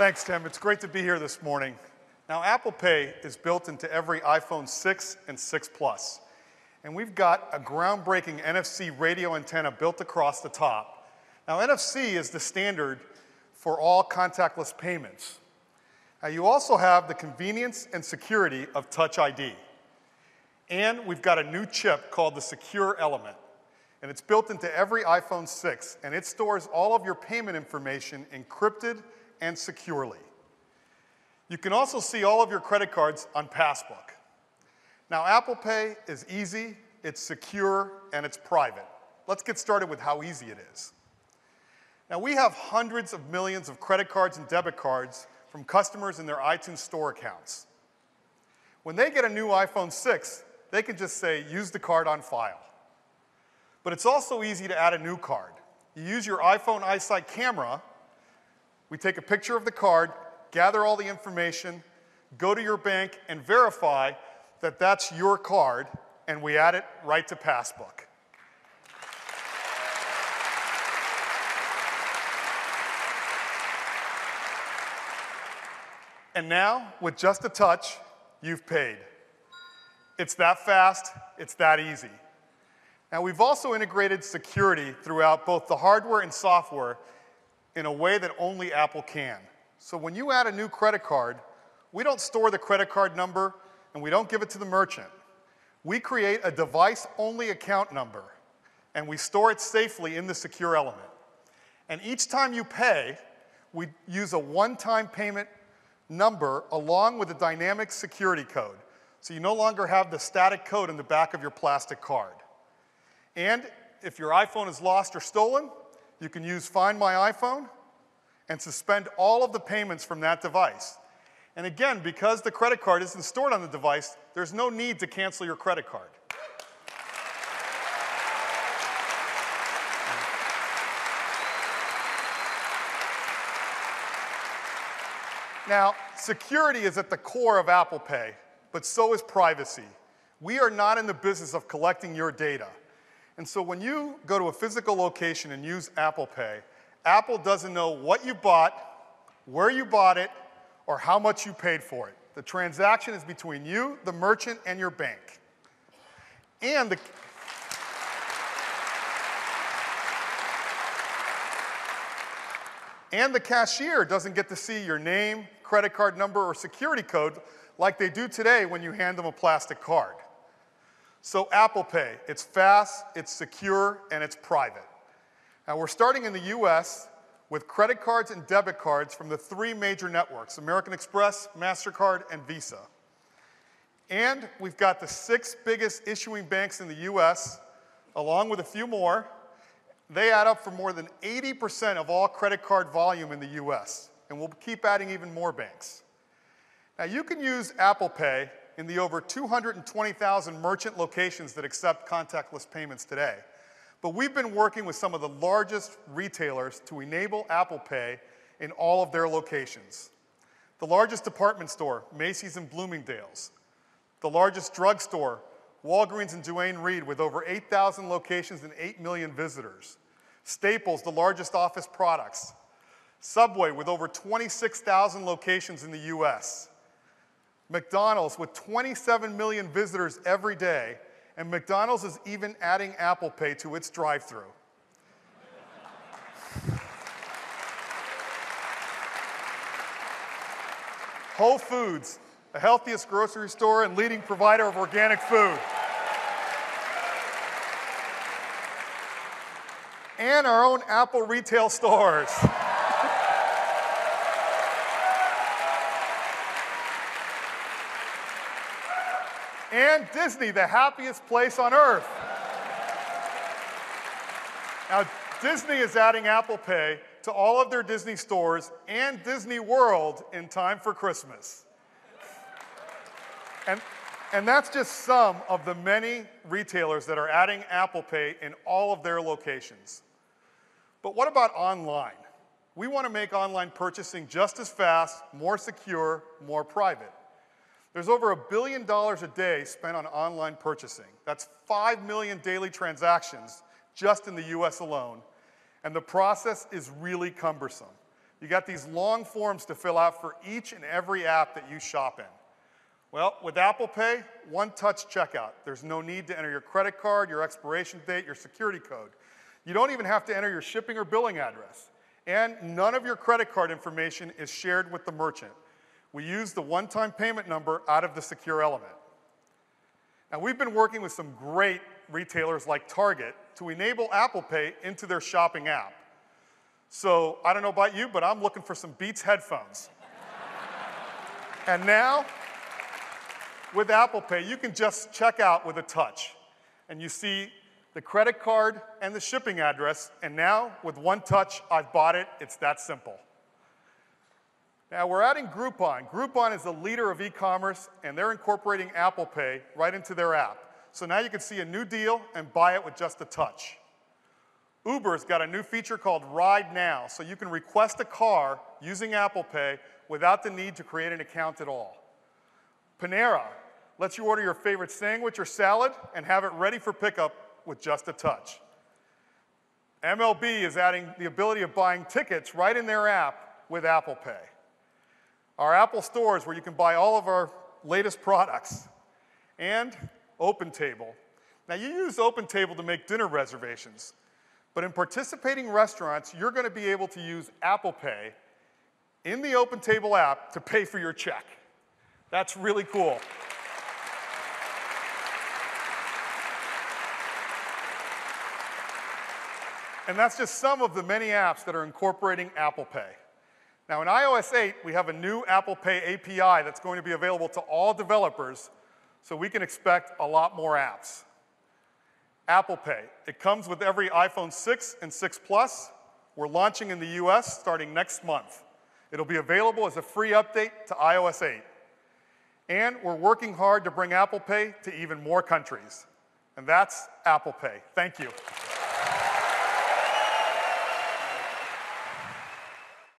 Thanks, Tim. It's great to be here this morning. Now, Apple Pay is built into every iPhone 6 and 6 Plus. And we've got a groundbreaking NFC radio antenna built across the top. Now, NFC is the standard for all contactless payments. Now, you also have the convenience and security of Touch ID. And we've got a new chip called the Secure Element. And it's built into every iPhone 6, and it stores all of your payment information encrypted and securely. You can also see all of your credit cards on Passbook. Now, Apple Pay is easy, it's secure, and it's private. Let's get started with how easy it is. Now, we have hundreds of millions of credit cards and debit cards from customers in their iTunes Store accounts. When they get a new iPhone 6, they can just say, use the card on file. But it's also easy to add a new card. You use your iPhone EyeSight camera. We take a picture of the card, gather all the information, go to your bank, and verify that that's your card, and we add it right to Passbook. And now, with just a touch, you've paid. It's that fast, it's that easy. Now, we've also integrated security throughout both the hardware and software in a way that only Apple can. So when you add a new credit card, we don't store the credit card number and we don't give it to the merchant. We create a device-only account number and we store it safely in the Secure Element. And each time you pay, we use a one-time payment number along with a dynamic security code. So you no longer have the static code in the back of your plastic card. And if your iPhone is lost or stolen, you can use Find My iPhone and suspend all of the payments from that device. And again, because the credit card isn't stored on the device, there's no need to cancel your credit card. Now, security is at the core of Apple Pay, but so is privacy. We are not in the business of collecting your data. And so when you go to a physical location and use Apple Pay, Apple doesn't know what you bought, where you bought it, or how much you paid for it. The transaction is between you, the merchant, and your bank. And the cashier doesn't get to see your name, credit card number, or security code like they do today when you hand them a plastic card. So Apple Pay, it's fast, it's secure, and it's private. Now we're starting in the US with credit cards and debit cards from the three major networks, American Express, MasterCard, and Visa. And we've got the 6 biggest issuing banks in the US, along with a few more. They add up for more than 80% of all credit card volume in the US, and we'll keep adding even more banks. Now you can use Apple Pay in the over 220,000 merchant locations that accept contactless payments today. But we've been working with some of the largest retailers to enable Apple Pay in all of their locations. The largest department store, Macy's and Bloomingdale's. The largest drugstore, Walgreens and Duane Reade, with over 8,000 locations and 8 million visitors. Staples, the largest office products. Subway, with over 26,000 locations in the US. McDonald's with 27 million visitors every day, and McDonald's is even adding Apple Pay to its drive-thru. Whole Foods, the healthiest grocery store and leading provider of organic food. And our own Apple retail stores. And Disney, the happiest place on earth. Now, Disney is adding Apple Pay to all of their Disney stores and Disney World in time for Christmas. And that's just some of the many retailers that are adding Apple Pay in all of their locations. But what about online? We want to make online purchasing just as fast, more secure, more private. There's over $1 billion a day spent on online purchasing. That's 5 million daily transactions just in the US alone. And the process is really cumbersome. You got these long forms to fill out for each and every app that you shop in. Well, with Apple Pay, one-touch checkout. There's no need to enter your credit card, your expiration date, your security code. You don't even have to enter your shipping or billing address. And none of your credit card information is shared with the merchant. We use the one-time payment number out of the secure element. Now, we've been working with some great retailers like Target to enable Apple Pay into their shopping app. So, I don't know about you, but I'm looking for some Beats headphones. And now, with Apple Pay, you can just check out with a touch. And you see the credit card and the shipping address, and now, with one touch, I've bought it. It's that simple. Now, we're adding Groupon. Groupon is the leader of e-commerce, and they're incorporating Apple Pay right into their app. So now you can see a new deal and buy it with just a touch. Uber's got a new feature called Ride Now, so you can request a car using Apple Pay without the need to create an account at all. Panera lets you order your favorite sandwich or salad and have it ready for pickup with just a touch. MLB is adding the ability of buying tickets right in their app with Apple Pay. Our Apple stores where you can buy all of our latest products. And OpenTable. Now, you use OpenTable to make dinner reservations, but in participating restaurants, you're going to be able to use Apple Pay in the OpenTable app to pay for your check. That's really cool. And that's just some of the many apps that are incorporating Apple Pay. Now, in iOS 8, we have a new Apple Pay API that's going to be available to all developers, so we can expect a lot more apps. Apple Pay. It comes with every iPhone 6 and 6 Plus. We're launching in the US starting next month. It'll be available as a free update to iOS 8. And we're working hard to bring Apple Pay to even more countries. And that's Apple Pay. Thank you.